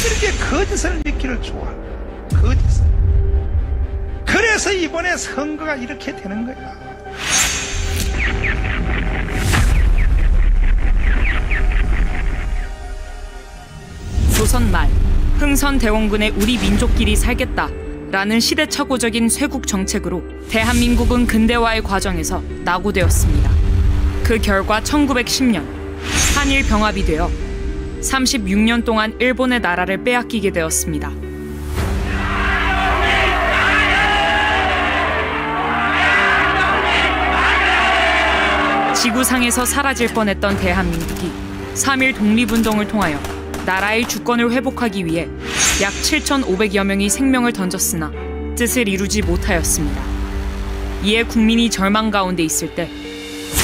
이렇게 거짓을 믿기를 좋아하는 거야. 거짓을. 그래서 이번에 선거가 이렇게 되는 거야. 조선 말 흥선대원군의 우리 민족끼리 살겠다라는 시대착오적인 쇄국 정책으로 대한민국은 근대화의 과정에서 낙오되었습니다. 그 결과 1910년 한일 병합이 되어 36년 동안 일본의 나라를 빼앗기게 되었습니다. 지구상에서 사라질 뻔했던 대한민국이 3.1 독립운동을 통하여 나라의 주권을 회복하기 위해 약 7,500여 명이 생명을 던졌으나 뜻을 이루지 못하였습니다. 이에 국민이 절망 가운데 있을 때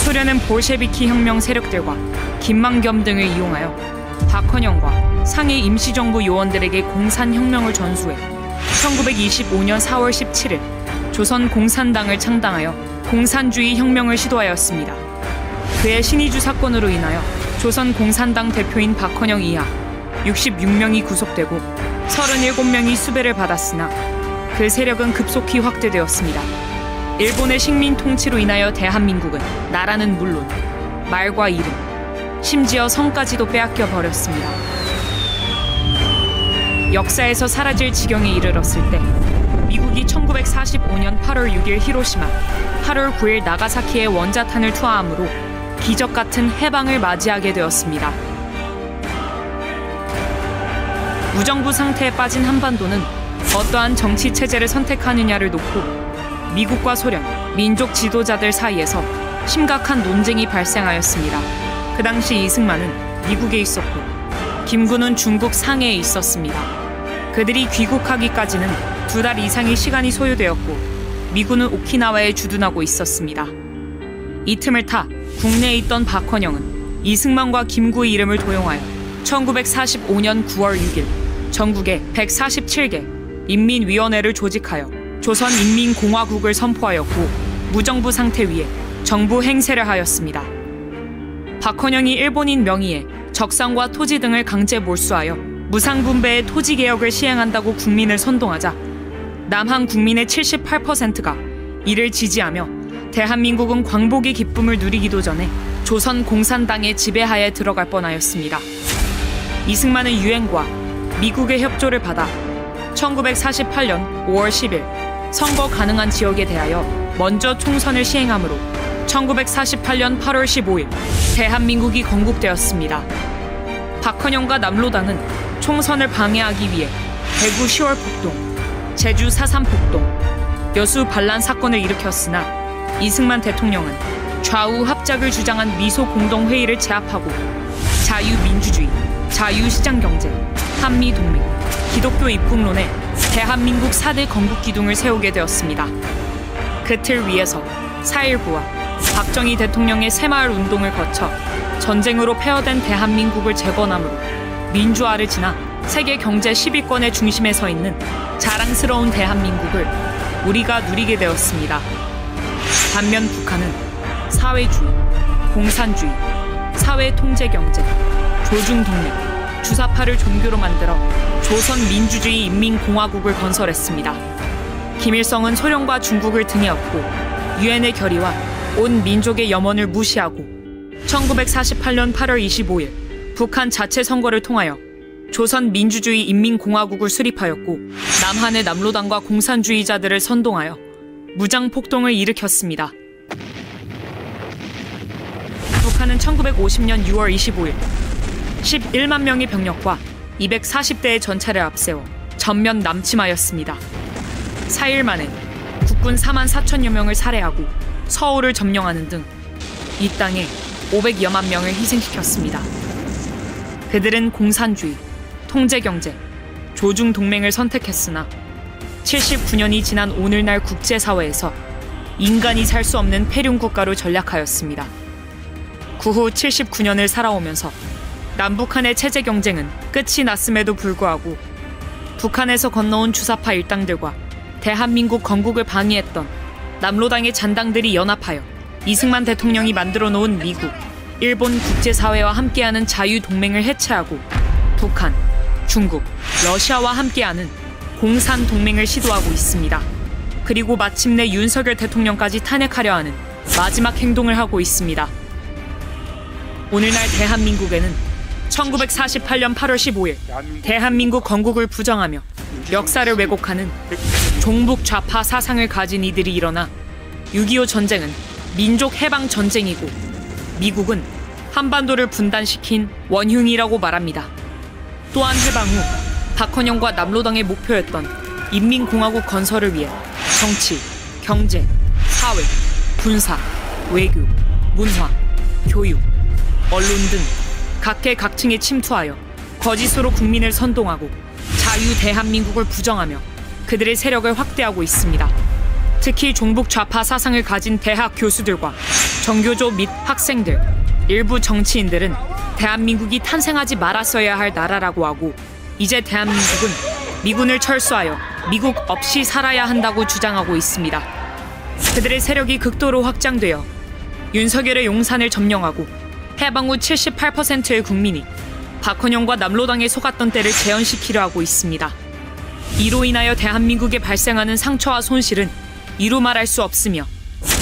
소련은 볼셰비키 혁명 세력들과 김만겸 등을 이용하여 박헌영과 상해 임시정부 요원들에게 공산혁명을 전수해 1925년 4월 17일 조선 공산당을 창당하여 공산주의 혁명을 시도하였습니다. 그의 신의주 사건으로 인하여 조선 공산당 대표인 박헌영 이하 66명이 구속되고 37명이 수배를 받았으나 그 세력은 급속히 확대되었습니다. 일본의 식민 통치로 인하여 대한민국은 나라는 물론 말과 이름, 심지어 성까지도 빼앗겨 버렸습니다. 역사에서 사라질 지경에 이르렀을 때 미국이 1945년 8월 6일 히로시마, 8월 9일 나가사키에 원자탄을 투하함으로 기적 같은 해방을 맞이하게 되었습니다. 무정부 상태에 빠진 한반도는 어떠한 정치 체제를 선택하느냐를 놓고 미국과 소련, 민족 지도자들 사이에서 심각한 논쟁이 발생하였습니다. 그 당시 이승만은 미국에 있었고 김구는 중국 상해에 있었습니다. 그들이 귀국하기까지는 2달 이상의 시간이 소요되었고 미군은 오키나와에 주둔하고 있었습니다. 이 틈을 타 국내에 있던 박헌영은 이승만과 김구의 이름을 도용하여 1945년 9월 6일 전국에 147개 인민위원회를 조직하여 조선인민공화국을 선포하였고 무정부 상태 위에 정부 행세를 하였습니다. 박헌영이 일본인 명의의 적산과 토지 등을 강제 몰수하여 무상분배의 토지개혁을 시행한다고 국민을 선동하자 남한 국민의 78%가 이를 지지하며 대한민국은 광복의 기쁨을 누리기도 전에 조선 공산당의 지배하에 들어갈 뻔하였습니다. 이승만은 유엔과 미국의 협조를 받아 1948년 5월 10일 선거 가능한 지역에 대하여 먼저 총선을 시행하므로 1948년 8월 15일 대한민국이 건국되었습니다. 박헌영과 남로당은 총선을 방해하기 위해 대구 10월 폭동, 제주 4.3 폭동, 여수 반란 사건을 일으켰으나 이승만 대통령은 좌우 합작을 주장한 미소 공동회의를 제압하고 자유민주주의, 자유시장경제, 한미동맹, 기독교 입국론에 대한민국 4대 건국기둥을 세우게 되었습니다. 그 틀 위에서 4.19와 박정희 대통령의 새마을 운동을 거쳐 전쟁으로 폐허된 대한민국을 재건함으로 민주화를 지나 세계 경제 10위권의 중심에 서 있는 자랑스러운 대한민국을 우리가 누리게 되었습니다. 반면 북한은 사회주의, 공산주의, 사회통제경제, 조중동맹, 주사파를 종교로 만들어 조선민주주의 인민공화국을 건설했습니다. 김일성은 소련과 중국을 등에 업고 유엔의 결의와 온 민족의 염원을 무시하고 1948년 8월 25일 북한 자체 선거를 통하여 조선민주주의 인민공화국을 수립하였고 남한의 남로당과 공산주의자들을 선동하여 무장폭동을 일으켰습니다. 북한은 1950년 6월 25일 11만 명의 병력과 240대의 전차를 앞세워 전면 남침하였습니다. 4일 만에 국군 4만 4천여 명을 살해하고 서울을 점령하는 등 이 땅에 500여만 명을 희생시켰습니다. 그들은 공산주의, 통제경제, 조중동맹을 선택했으나 79년이 지난 오늘날 국제사회에서 인간이 살 수 없는 폐륜국가로 전락하였습니다. 그 후 79년을 살아오면서 남북한의 체제 경쟁은 끝이 났음에도 불구하고 북한에서 건너온 주사파 일당들과 대한민국 건국을 방해했던 남로당의 잔당들이 연합하여 이승만 대통령이 만들어 놓은 미국, 일본 국제사회와 함께하는 자유동맹을 해체하고 북한, 중국, 러시아와 함께하는 공산 동맹을 시도하고 있습니다. 그리고 마침내 윤석열 대통령까지 탄핵하려 하는 마지막 행동을 하고 있습니다. 오늘날 대한민국에는 1948년 8월 15일 대한민국 건국을 부정하며 역사를 왜곡하는 종북 좌파 사상을 가진 이들이 일어나 6.25 전쟁은 민족 해방 전쟁이고 미국은 한반도를 분단시킨 원흉이라고 말합니다. 또한 해방 후 박헌영과 남로당의 목표였던 인민공화국 건설을 위해 정치, 경제, 사회, 군사, 외교, 문화, 교육, 언론 등 각계각층에 침투하여 거짓으로 국민을 선동하고 자유 대한민국을 부정하며 그들의 세력을 확대하고 있습니다. 특히 종북 좌파 사상을 가진 대학 교수들과 정교조 및 학생들, 일부 정치인들은 대한민국이 탄생하지 말았어야 할 나라라고 하고 이제 대한민국은 미군을 철수하여 미국 없이 살아야 한다고 주장하고 있습니다. 그들의 세력이 극도로 확장되어 윤석열의 용산을 점령하고 해방 후 78%의 국민이 박헌영과 남로당에 속았던 때를 재현시키려 하고 있습니다. 이로 인하여 대한민국에 발생하는 상처와 손실은 이루 말할 수 없으며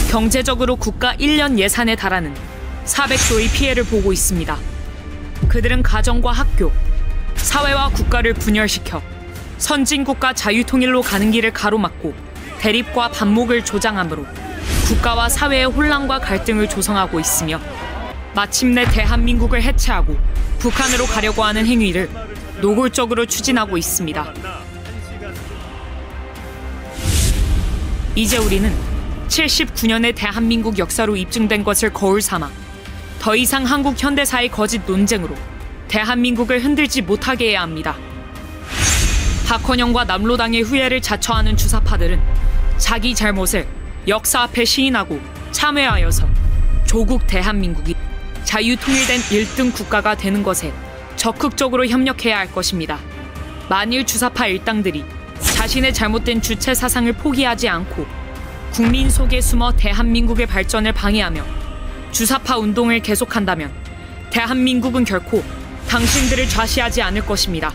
경제적으로 국가 1년 예산에 달하는 400조의 피해를 보고 있습니다. 그들은 가정과 학교, 사회와 국가를 분열시켜 선진국가 자유통일로 가는 길을 가로막고 대립과 반목을 조장하므로 국가와 사회의 혼란과 갈등을 조성하고 있으며 마침내 대한민국을 해체하고 북한으로 가려고 하는 행위를 노골적으로 추진하고 있습니다. 이제 우리는 79년의 대한민국 역사로 입증된 것을 거울 삼아 더 이상 한국 현대사의 거짓 논쟁으로 대한민국을 흔들지 못하게 해야 합니다. 박헌영과 남로당의 후예를 자처하는 주사파들은 자기 잘못을 역사 앞에 시인하고 참회하여서 조국 대한민국이 자유통일된 1등 국가가 되는 것에 적극적으로 협력해야 할 것입니다. 만일 주사파 일당들이 자신의 잘못된 주체 사상을 포기하지 않고 국민 속에 숨어 대한민국의 발전을 방해하며 주사파 운동을 계속한다면 대한민국은 결코 당신들을 좌시하지 않을 것입니다.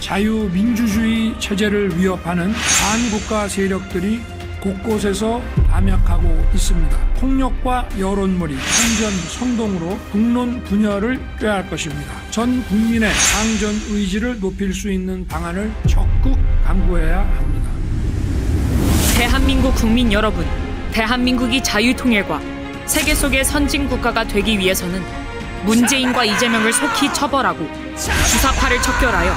자유민주주의 체제를 위협하는 반국가 세력들이 곳곳에서 암약하고 있습니다. 폭력과 여론몰이, 행전, 선동으로 국론 분열을 꾀할 것입니다. 전 국민의 항전 의지를 높일 수 있는 방안을 적극 강구해야 합니다. 대한민국 국민 여러분, 대한민국이 자유통일과 세계 속의 선진국가가 되기 위해서는 문재인과 이재명을 속히 처벌하고 주사파를 척결하여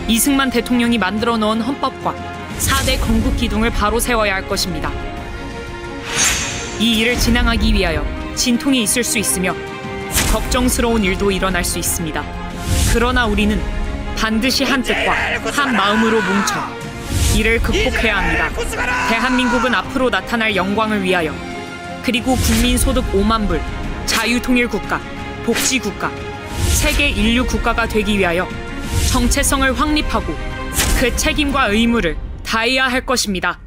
이승만 대통령이 만들어 놓은 헌법과 4대 건국 기둥을 바로 세워야 할 것입니다. 이 일을 진행하기 위하여 진통이 있을 수 있으며 걱정스러운 일도 일어날 수 있습니다. 그러나 우리는 반드시 한 뜻과 한 마음으로 뭉쳐 이를 극복해야 합니다. 대한민국은 앞으로 나타날 영광을 위하여 그리고 국민소득 5만 불, 자유통일국가, 복지국가, 세계 인류 국가가 되기 위하여 정체성을 확립하고 그 책임과 의무를 다해야 할 것입니다.